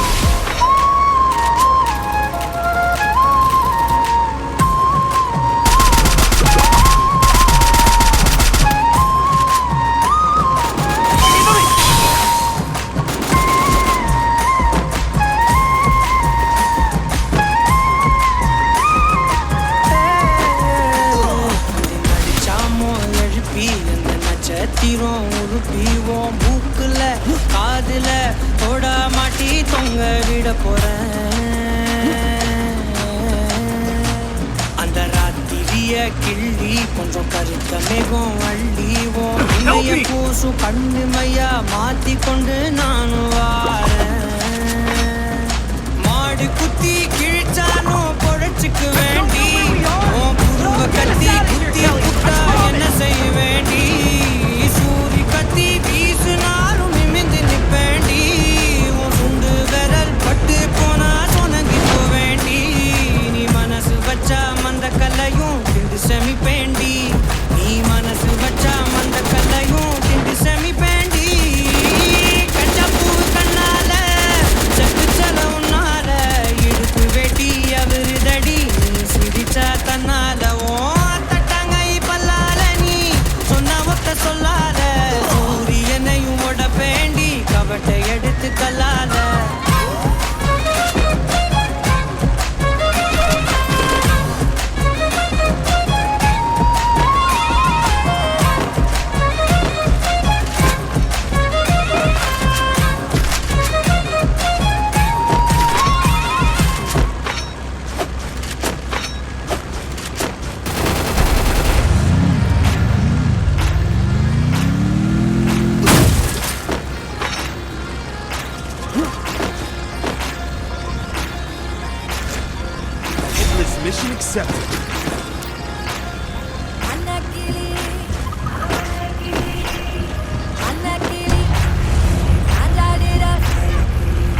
நடிச்சாமோ எழுப்பி அந்த நட்சத்திரம் உருப்பிவோம் மூக்குல காதுல தொட மாட்டி தொங்க விட போறேன். அந்த ராத்திரிய கிள்ளி கொஞ்சம் கருத்த மேகம் அள்ளிவோம். இமைய பூசு கண்ணு மையா மாத்தி கொண்டு நானும் வாரேன். மாடு குத்தி கிழிச்சாலும் பொழைச்சுக்கு வேண்டி உன் புருவ கத்தி குத்தி புட்டா என்ன செய்ய வேண்டி. சூரி கத்தி வீசுனாலும் நிமிந்து நிப்பேண்டி. உன் சுண்டு விரல் பட்டு போனா சொனங்கி வேண்டி. நீ மனசு வச்சா மந்த கல்லையும் திண்டு செமிப்பேண்டி. நீ மனசு வச்சா மந்த கல்லையும் திண்டு செமிப்பேண்டி. கஞ்சா பூ கண்ணா வேண்டி கவட்டை எடுத்து கல்லால Mission accepted. அன்னக்கிளி அன்னக்கிளி அஞ்சாடிடா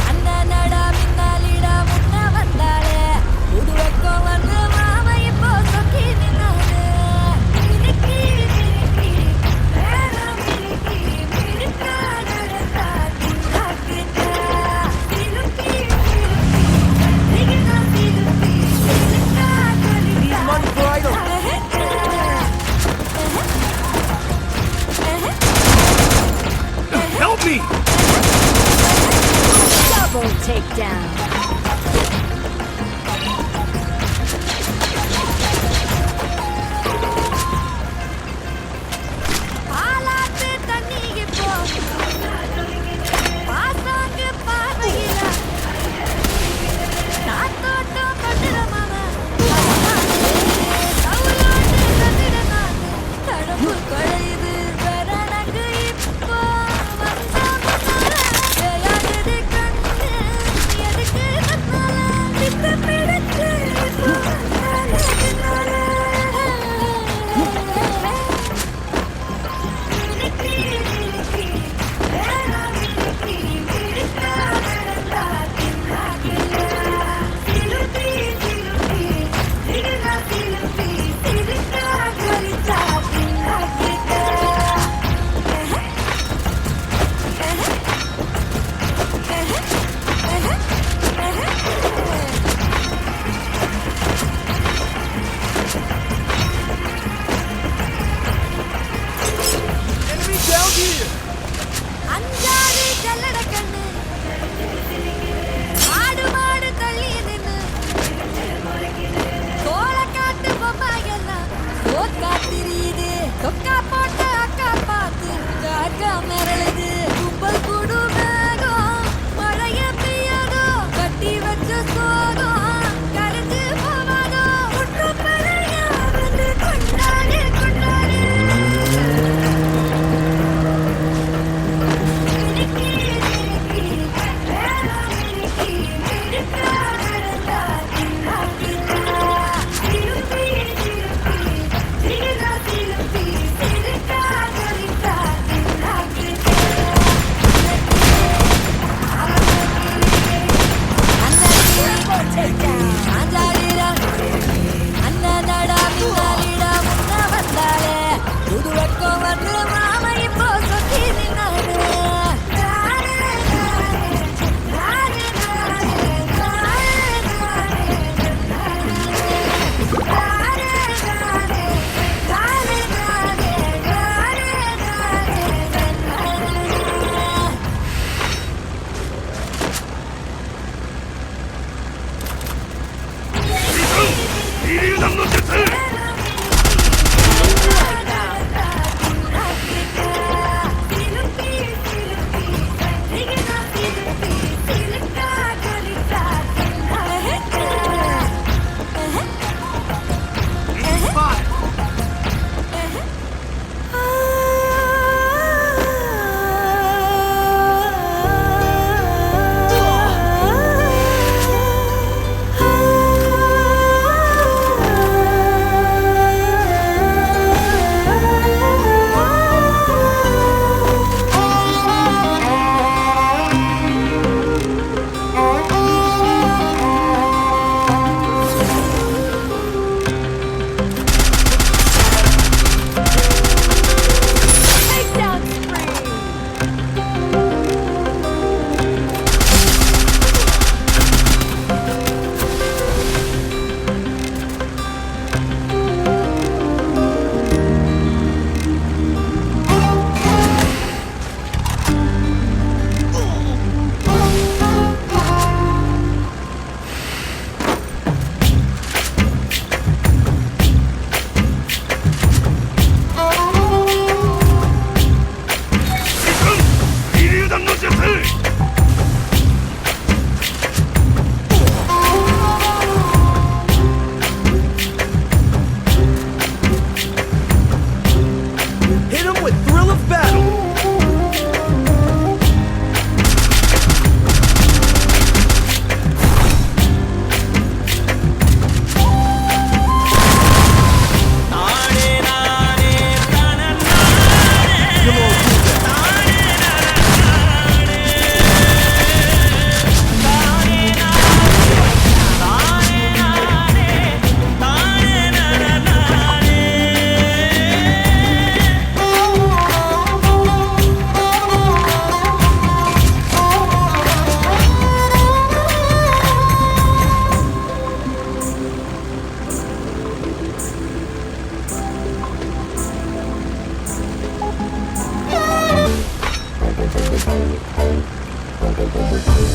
அண்ணனடா மின்னாலிடா முன்ன வந்தாளே புது வெக்கம் வந்து மாமா இப்போ சொக்கி நின்னாலே மினுக்கி மினுக்கி வேணாம் மினுக்கி மினுக்கா நடந்தா தின்னாக்கிட்டா மினுக்கி Help me! Double takedown. பாலாத்து தண்ணிக்கு போ பாசாங்கு பாதையில காத்தோட்டம் கட்டுற மாமா கவுலோட்டு கட்டுற நானு தடுப்பு குழையுது பெறனக்கு இப்போ வந்த முன்னால யாருது கண்ணு எதுக்கு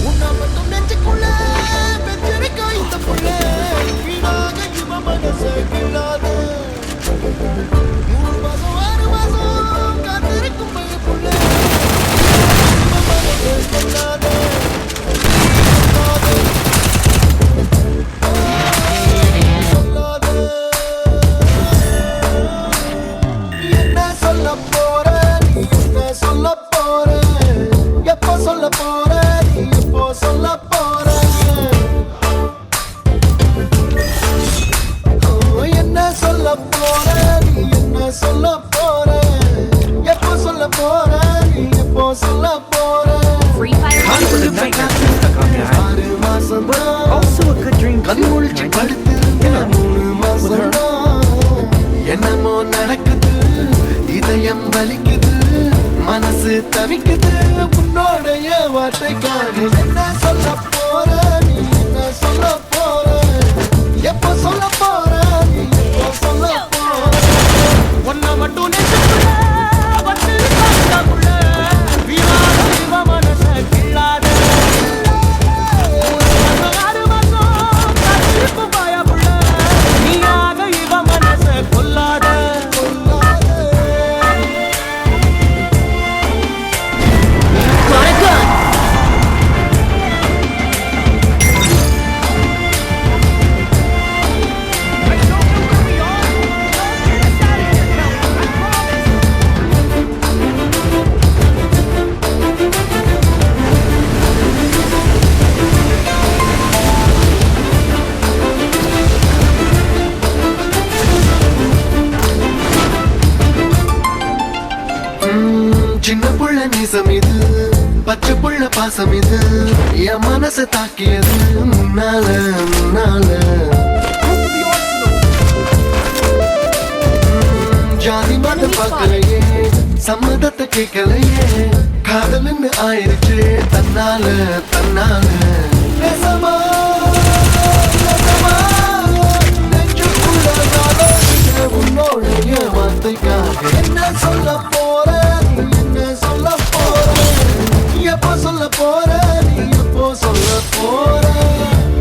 உன்னை மட்டும் நெஞ்சுக்குள்ள பெற்றிருக்க இந்த புள்ள வீணாக இவ மனசை கிள்ளாத 3 மாசம் 6 மாசம் காத்திருக்கும் பைய புள்ள இவ மனசை கொள்ளாத என்ன சொல்ல போற நீ என்ன சொல்ல போற எப்போ சொல்ல போற நீ எப்போ சொல்ல போற என்ன சொல்ல போற நீ என்ன சொல்ல போற எப்போ சொல்ல போற நீ எப்போ சொல்ல போற Kind of a nightmare to be stuck on the island, but also a good dream too, kinda. With her. என்னமோ நடக்குது இதயம் வலிக்குது மனசு தவிக்குது உன்னோடைய வார்த்தைக்காக என்ன சொல்ல போற நீ என்ன சொல்ல போற எப்போ சொல்ல போற நீ எப்போ சொல்ல போற ஒன்ன மட்டும் நெஞ்சுக்குள்ள வச்சிருக்காங்கக்குள்ள வீணாக இவ மனசை கிள்ளாத 6 மாசம் காத்திருக்கும் பாயப்புள்ள நீயாக இவ மனசை கொல்லாத சின்ன புள்ள நேசம் இது பச்சை புள்ள பாசம் இது என் மனசை தாக்கியது முன்னால முன்னால ஜாதி மத பார்க்கலையே சம்மதத்தை கேட்கலையே காதல்னு ஆயிருச்சு தன்னால தன்னால நேசமா நேசமா நெஞ்சுக்குள்ள நாளே உன்னோடைய வார்த்தைக்காக என்ன சொல்ல போற நீ என்ன சொல்ல போற எப்போ சொல்ல போற நீ எப்போ சொல்ல போற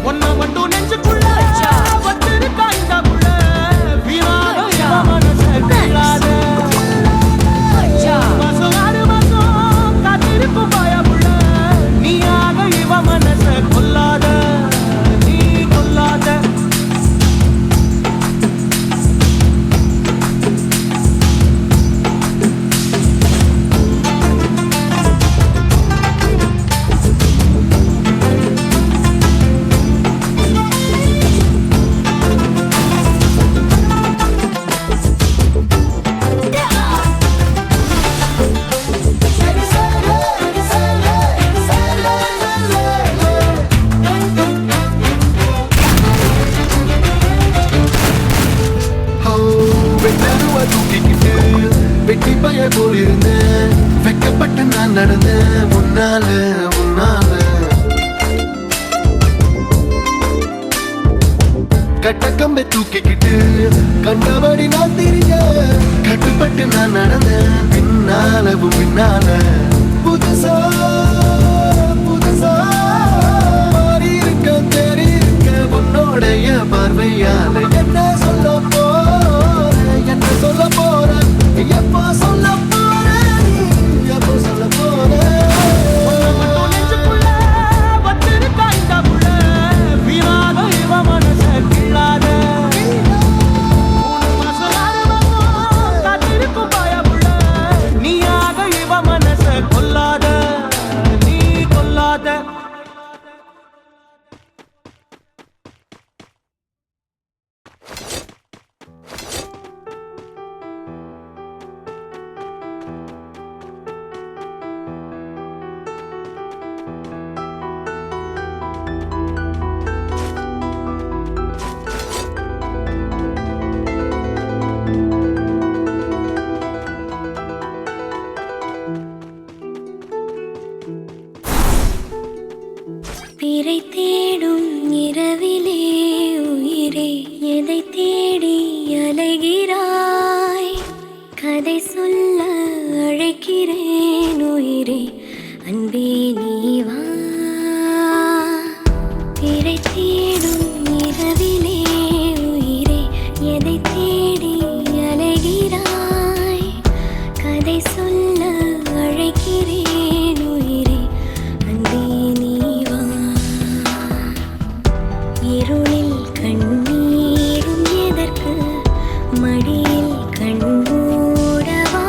ஒன்ன மட்டும் நெஞ்சுக்குள்ள வச்சிருக்கா இந்த புள்ள வீணாக இவ மனசை கிள்ளாத 6 மாசம் காத்திருக்கும் பாய புள்ள நீயாக இவ மனசை கொல்லாத நீ கொல்லாத வெட்டி பைய போல் இருந்தேன் வெக்கப்பட்டு நான் நடந்தேன் முன்னால முன்னால கட்டக்கம்பை தூக்கிக்கிட்டு கண்டபடி நான் திரிய கட்டுப்பட்டு நான் நடந்தேன் பின்னாலவும் பின்னால புதுசா புதுசா மாறி இருக்க தேறி இருக்க உன்னோடைய பார்வையால என்ன சொல்ல போற என்ன சொல்ல போற எப்போ சொல்ல போற எப்போ சொல்ல போற நெஞ்சுக்குள்ள வச்சிருக்கா இந்த புள்ள வீணாக இவ மனசை கிள்ளாத 3 மாசம் 6 மாசம் காத்திருக்கும் பாய புள்ள நீயாக இவ மனசை கொல்லாத நீ கொல்லாத பிறை தேடும் இரவிலே உயிரே எதை தேடி அலைகிறாய் கதை சொல்ல அழைக்கிறேன் உயிரே அன்பே நீவா திரை தேடும் இரவிலே உயிரே எதை தேடி அலைகிறாய் கதை சொல்ல அழைக்கிறேன் உயிரே அன்பே நீவா இருளில் கண்ணீரும் எதற்கு மடியில் கண்மூடவா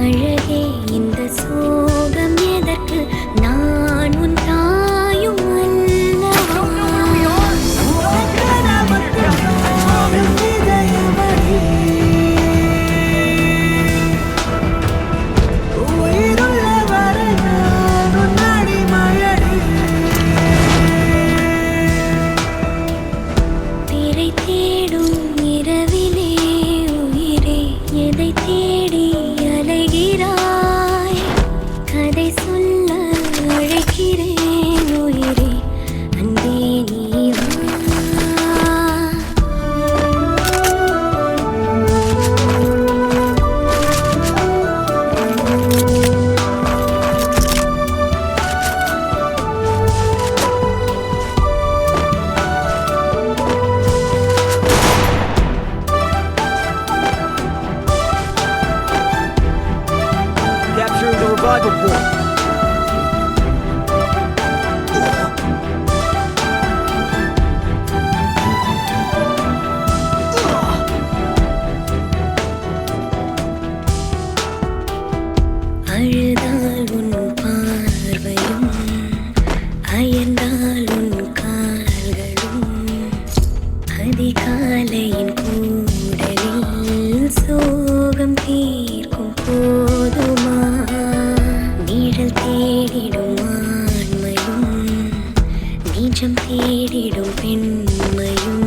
அழகே இந்த சோகம் எதற்கு நான் உன் தாயும் அல்லவா திரை தேடும் இரவிலே உயிரே எதை தேடி அலைகிறாய் கதை சொல்ல அழைக்கிறேன் உயிரே அன்பே நீவா Capturing the revival point. அழுதால் உன் பார்வையும் அயர்ந்தால் உன் கால்களும் அதிகாலையின் கூடலில் சோகம் தீர்க்கும் போதுமா நிழல் தேடிடும் ஆண்மையும் நிஜம் தேடிடும் பெண்மையும்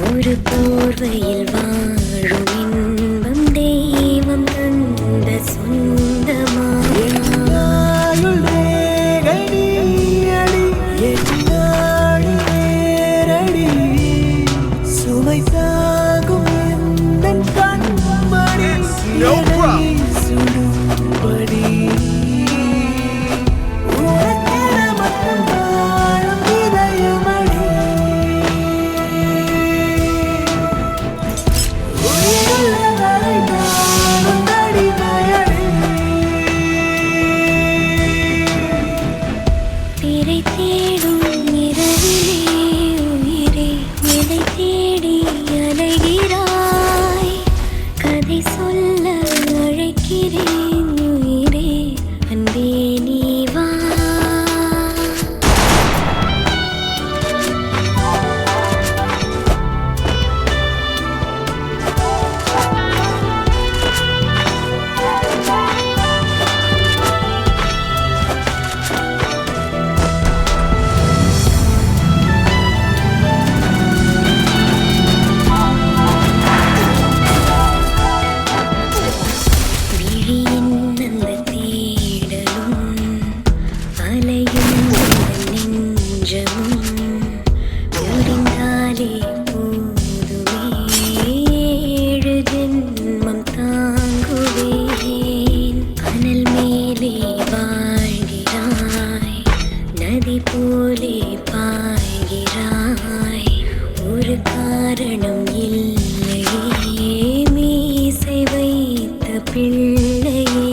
ஒரு போர்வையில் வாழும் இன்பம் தெய்வம் தந்த சொந்தமா சுமை தாகும் எந்தன் கண்மணி என்னை சுடும்படி உனக்கென மட்டும் வாழும் இதயமடி உயிருள்ள வரை நான் உன் அடிமையடி திரை தேடும் இரவிலே உயிரே எதை தேடி அலைகிறாய் கதை சொல்ல அழைக்கிறேன் உயிரே அன்பே நீவா விழியின் அந்த தேடலும் அலையும் நெஞ்சமும் முடிந்தாலே போதுமே 7 ஜென்மம் தாங்குவேன் அனல் மேலே வாழ்கிறாய் நதி போலே பாய்கிறாய் ஒரு காரணம் இல்லையே மீசை வைத்த பிள்ளையே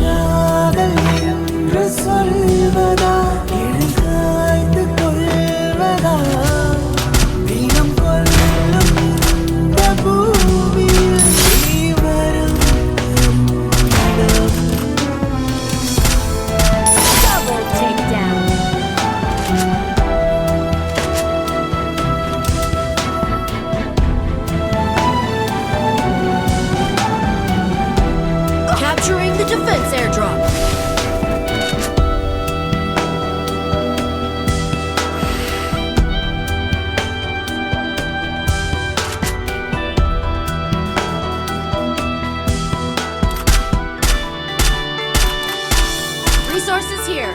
காதல் என்று சொல்வதா எழுகாய்ந்து கொள்வதா தினம் கொள்ளும் இந்த பூமியில் நீ வரும் இடம். Double takedown. Capturing the defense airdrop. Resources here.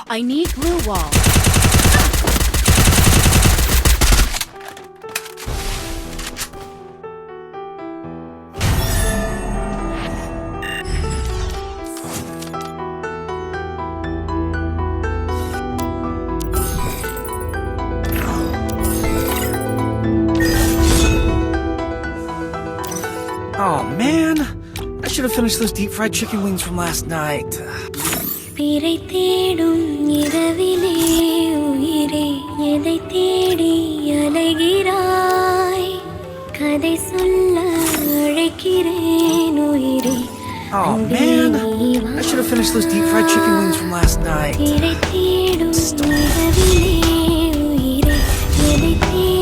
I need glue wall. Oh man, I should have finished those deep fried chicken wings from last night. பிறை தேடும் இரவிலே உயிரே எதை தேடி அலைகிறாய் கதை சொல்ல அழைக்கிறேன் உயிரே Oh man, I should have finished those deep fried chicken wings from last night. பிறை தேடும் இரவிலே உயிரே எதை தேடி